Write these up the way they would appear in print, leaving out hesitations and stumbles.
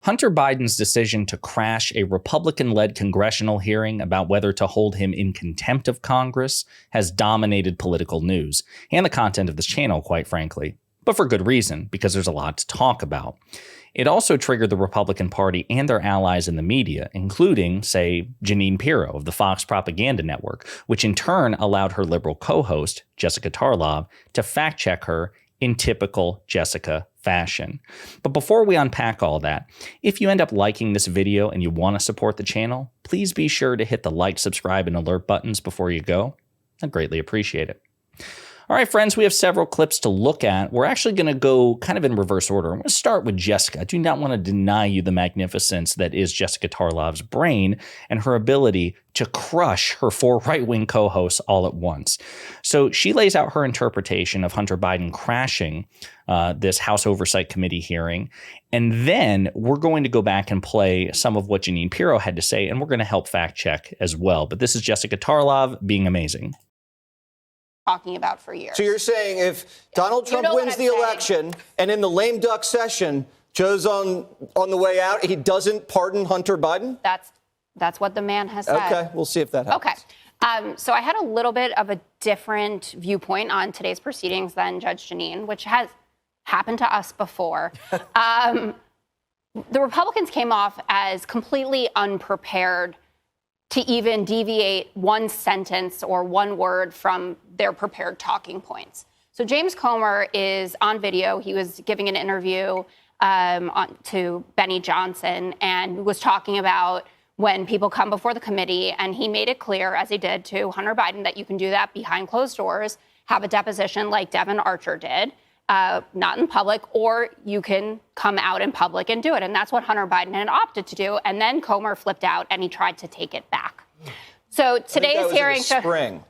Hunter Biden's decision to crash a Republican-led congressional hearing about whether to hold him in contempt of Congress has dominated political news and the content of this channel, quite frankly. But for good reason, because there's a lot to talk about. It also triggered the Republican Party and their allies in the media, including, say, Janine Piro of the Fox Propaganda Network, which in turn allowed her liberal co-host, Jessica Tarlov, to fact-check her in typical Jessica fashion. But before we unpack all that, if you end up liking this video and you want to support the channel, please be sure to hit the like, subscribe, and alert buttons before you go. I'd greatly appreciate it. All right, friends, we have several clips to look at. We're actually going to go kind of in reverse order. I'm going to start with Jessica. I do not want to deny you the magnificence that is Jessica Tarlov's brain and her ability to crush her 4 right-wing co-hosts all at once. So she lays out her interpretation of Hunter Biden crashing this House Oversight Committee hearing. And then we're going to go back and play some of what Janine Piro had to say, and we're going to help fact check as well. But this is Jessica Tarlov being amazing. Talking about for years. So you're saying if Donald Trump wins the election and in the lame duck session, Joe's on the way out, he doesn't pardon Hunter Biden? That's what the man has said. Okay, we'll see if that happens. Okay. So I had a little bit of a different viewpoint on today's proceedings than Judge Jeanine, which has happened to us before. The Republicans came off as completely unprepared to even deviate one sentence or one word from their prepared talking points. So James Comer is on video. He was giving an interview to Benny Johnson and was talking about when people come before the committee, and he made it clear, as he did to Hunter Biden, that you can do that behind closed doors, have a deposition like Devin Archer did, not in public, or you can come out in public and do it. And that's what Hunter Biden had opted to do. And then Comer flipped out and he tried to take it back. So today's hearing. Spring.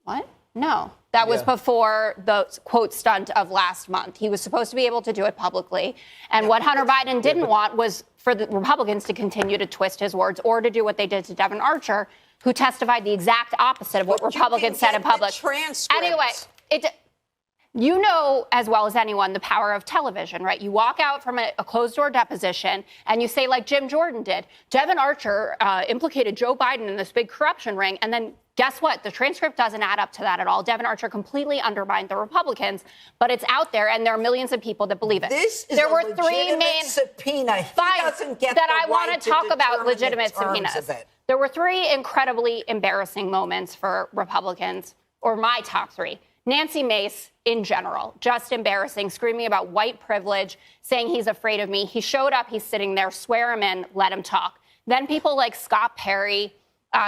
What? No, that was before the quote stunt of last month. He was supposed to be able to do it publicly. And what Hunter Biden didn't want was for the Republicans to continue to twist his words or to do what they did to Devin Archer, who testified the exact opposite of what Republicans said in public. Anyway, you know as well as anyone the power of television, right? You walk out from a closed-door deposition and you say, like Jim Jordan did, Devin Archer implicated Joe Biden in this big corruption ring, and then guess what? The transcript doesn't add up to that at all. Devin Archer completely undermined the Republicans, but it's out there, and there are millions of people that believe it. This is there a were legitimate 3 main subpoena. He doesn't get that the I want right to talk about determine legitimate the terms subpoenas. of it. There were 3 incredibly embarrassing moments for Republicans, or my top 3. Nancy Mace, in general, just embarrassing, screaming about white privilege, saying he's afraid of me. He showed up, he's sitting there, swear him in, let him talk. Then people like Scott Perry,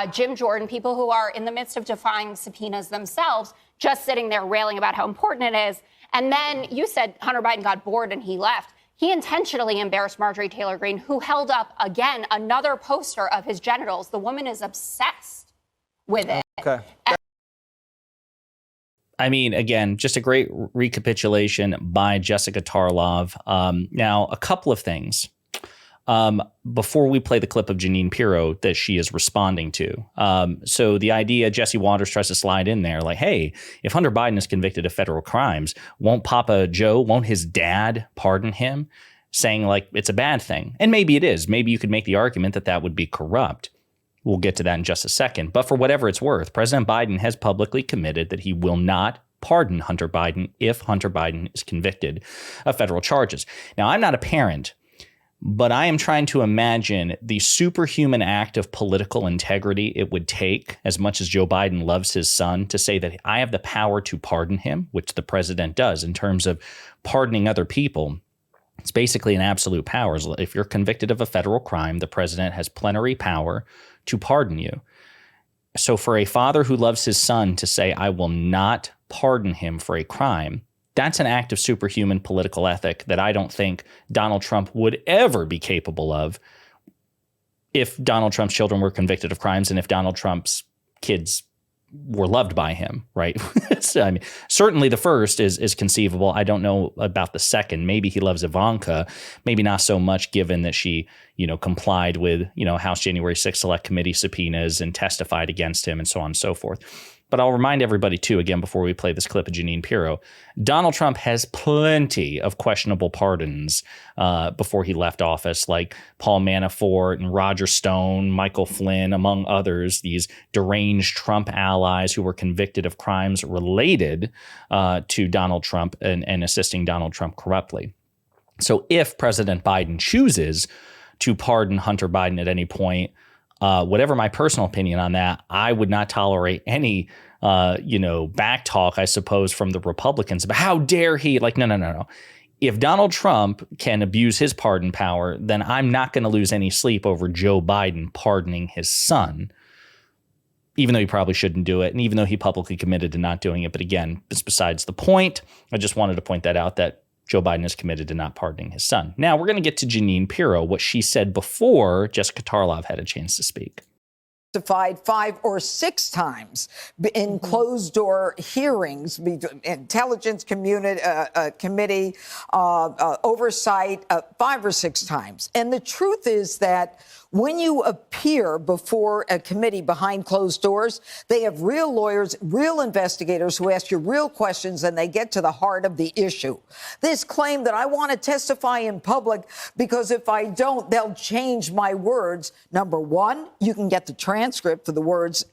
Jim Jordan, people who are in the midst of defying subpoenas themselves, just sitting there railing about how important it is. And then you said Hunter Biden got bored and he left. He intentionally embarrassed Marjorie Taylor Greene, who held up, again, another poster of his genitals. The woman is obsessed with it. Okay. I mean, again, just a great recapitulation by Jessica Tarlov. Now, a couple of things before we play the clip of Janine Piro that she is responding to. So the idea, Jesse Waters tries to slide in there like, hey, if Hunter Biden is convicted of federal crimes, won't Papa Joe, won't his dad pardon him? Saying like it's a bad thing. And maybe it is. Maybe you could make the argument that that would be corrupt. We'll get to that in just a second. But for whatever it's worth, President Biden has publicly committed that he will not pardon Hunter Biden if Hunter Biden is convicted of federal charges. Now, I'm not a parent, but I am trying to imagine the superhuman act of political integrity it would take, as much as Joe Biden loves his son, to say that I have the power to pardon him, which the president does in terms of pardoning other people. It's basically an absolute power. If you're convicted of a federal crime, the president has plenary power to pardon you. So for a father who loves his son to say, I will not pardon him for a crime, that's an act of superhuman political ethic that I don't think Donald Trump would ever be capable of if Donald Trump's children were convicted of crimes and if Donald Trump's kids were loved by him, right? So, I mean, certainly the first is conceivable. I don't know about the second. Maybe he loves Ivanka, maybe not so much given that she, complied with, House January 6th Select Committee subpoenas and testified against him and so on and so forth. But I'll remind everybody, too, again, before we play this clip of Janine Piro, Donald Trump has plenty of questionable pardons before he left office, like Paul Manafort and Roger Stone, Michael Flynn, among others, these deranged Trump allies who were convicted of crimes related to Donald Trump and assisting Donald Trump corruptly. So if President Biden chooses to pardon Hunter Biden at any point, whatever my personal opinion on that, I would not tolerate any, back talk, I suppose, from the Republicans about how dare he. Like, no. If Donald Trump can abuse his pardon power, then I'm not going to lose any sleep over Joe Biden pardoning his son, even though he probably shouldn't do it. And even though he publicly committed to not doing it. But again, it's besides the point. I just wanted to point that out, that Joe Biden is committed to not pardoning his son. Now, we're going to get to Janine Piro, what she said before Jessica Tarlov had a chance to speak. Testified 5 or 6 times in closed-door hearings, Intelligence Committee oversight 5 or 6 times. And the truth is that when you appear before a committee behind closed doors, they have real lawyers, real investigators who ask you real questions, and they get to the heart of the issue. This claim that I want to testify in public because if I don't, they'll change my words. Number one, you can get the transcript for the words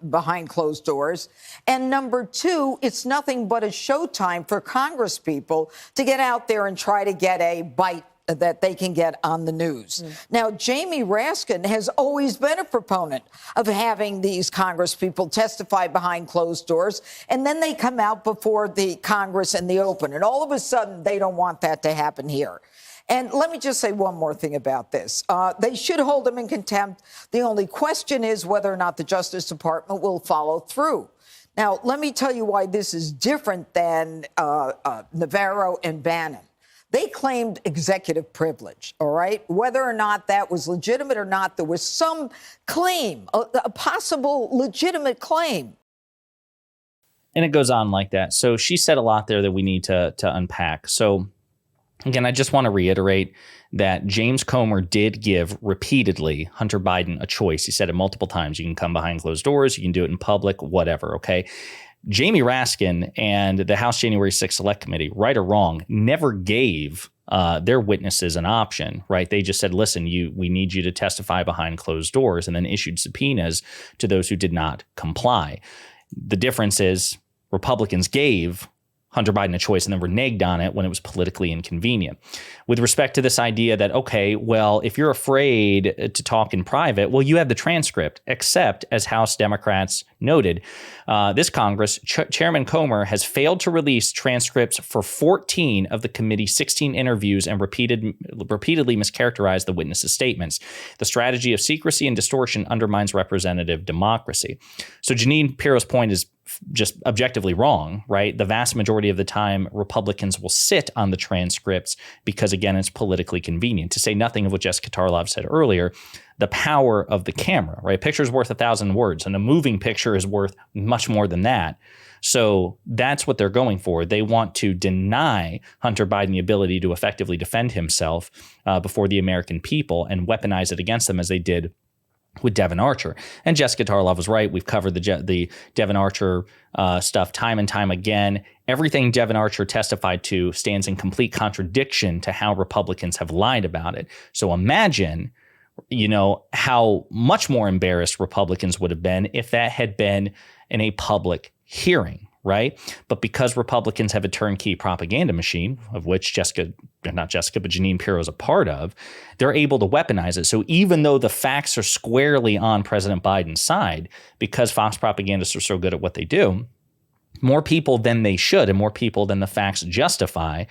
behind closed doors. And number two, it's nothing but a showtime for Congress people to get out there and try to get a bite that they can get on the news. Now, Jamie Raskin has always been a proponent of having these Congress people testify behind closed doors, and then they come out before the Congress in the open. And all of a sudden, they don't want that to happen here. And let me just say one more thing about this. They should hold him in contempt. The only question is whether or not the Justice Department will follow through. Now, let me tell you why this is different than Navarro and Bannon. They claimed executive privilege, all right? Whether or not that was legitimate or not, there was some claim, a possible legitimate claim. And it goes on like that. So she said a lot there that we need to unpack. So again, I just want to reiterate that James Comer did give repeatedly Hunter Biden a choice. He said it multiple times. You can come behind closed doors. You can do it in public, whatever, okay? Jamie Raskin and the House January 6th Select Committee, right or wrong, never gave their witnesses an option, right? They just said, listen, we need you to testify behind closed doors, and then issued subpoenas to those who did not comply. The difference is Republicans gave Hunter Biden a choice and then reneged on it when it was politically inconvenient. With respect to this idea that, okay, well, if you're afraid to talk in private, well, you have the transcript, except as House Democrats noted, this Congress, Chairman Comer has failed to release transcripts for 14 of the committee's 16 interviews and repeatedly mischaracterized the witnesses' statements. The strategy of secrecy and distortion undermines representative democracy. So Janine Piro's point is just objectively wrong, right? The vast majority of the time, Republicans will sit on the transcripts because, again, it's politically convenient. To say nothing of what Jessica Tarlov said earlier, the power of the camera, right? A picture's worth 1,000 words, and a moving picture is worth much more than that. So that's what they're going for. They want to deny Hunter Biden the ability to effectively defend himself before the American people and weaponize it against them as they did with Devon Archer. And Jessica Tarlov was right. We've covered the Devon Archer stuff time and time again. Everything Devon Archer testified to stands in complete contradiction to how Republicans have lied about it. So imagine, how much more embarrassed Republicans would have been if that had been in a public hearing, right? But because Republicans have a turnkey propaganda machine, of which Janine Piro is a part of, they're able to weaponize it. So even though the facts are squarely on President Biden's side, because Fox propagandists are so good at what they do, more people than they should and more people than the facts justify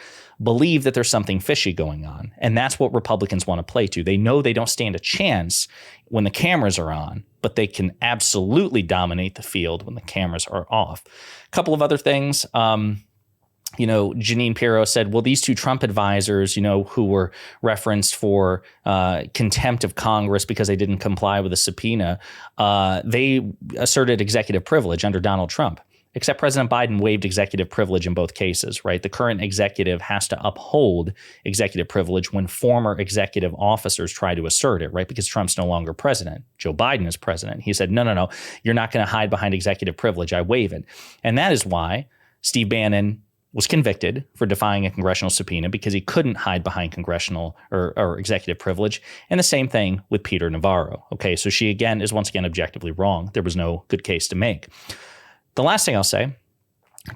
believe that there's something fishy going on. And that's what Republicans want to play to. They know they don't stand a chance when the cameras are on, but they can absolutely dominate the field when the cameras are off. A couple of other things. Janine Piro said, well, these two Trump advisors, who were referenced for contempt of Congress because they didn't comply with a subpoena, they asserted executive privilege under Donald Trump. except President Biden waived executive privilege in both cases, right? The current executive has to uphold executive privilege when former executive officers try to assert it, right? Because Trump's no longer president. Joe Biden is president. He said, no, you're not going to hide behind executive privilege. I waive it. And that is why Steve Bannon was convicted for defying a congressional subpoena, because he couldn't hide behind congressional or executive privilege. And the same thing with Peter Navarro. Okay, so she again is once again objectively wrong. There was no good case to make. The last thing I'll say,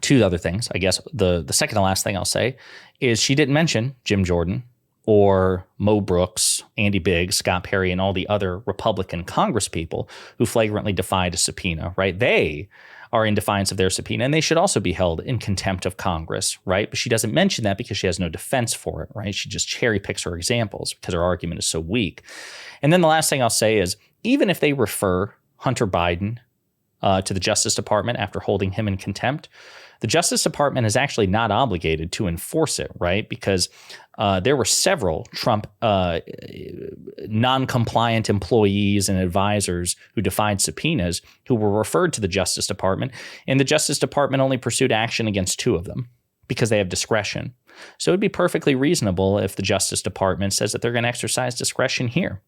two other things, I guess the second to last thing I'll say is she didn't mention Jim Jordan or Mo Brooks, Andy Biggs, Scott Perry, and all the other Republican congresspeople who flagrantly defied a subpoena, right? They are in defiance of their subpoena, and they should also be held in contempt of Congress, right? But she doesn't mention that because she has no defense for it, right? She just cherry picks her examples because her argument is so weak. And then the last thing I'll say is, even if they refer Hunter Biden to the Justice Department after holding him in contempt, the Justice Department is actually not obligated to enforce it, right? Because there were several Trump non-compliant employees and advisors who defied subpoenas who were referred to the Justice Department, and the Justice Department only pursued action against two of them because they have discretion. So it'd be perfectly reasonable if the Justice Department says that they're going to exercise discretion here.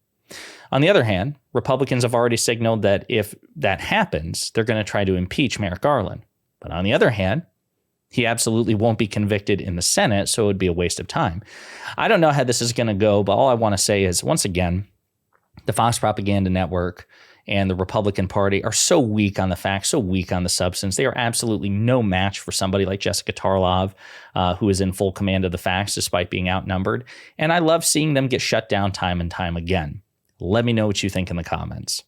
On the other hand, Republicans have already signaled that if that happens, they're going to try to impeach Merrick Garland. But on the other hand, he absolutely won't be convicted in the Senate, so it would be a waste of time. I don't know how this is going to go, but all I want to say is, once again, the Fox Propaganda Network and the Republican Party are so weak on the facts, so weak on the substance. They are absolutely no match for somebody like Jessica Tarlov, who is in full command of the facts despite being outnumbered. And I love seeing them get shut down time and time again. Let me know what you think in the comments.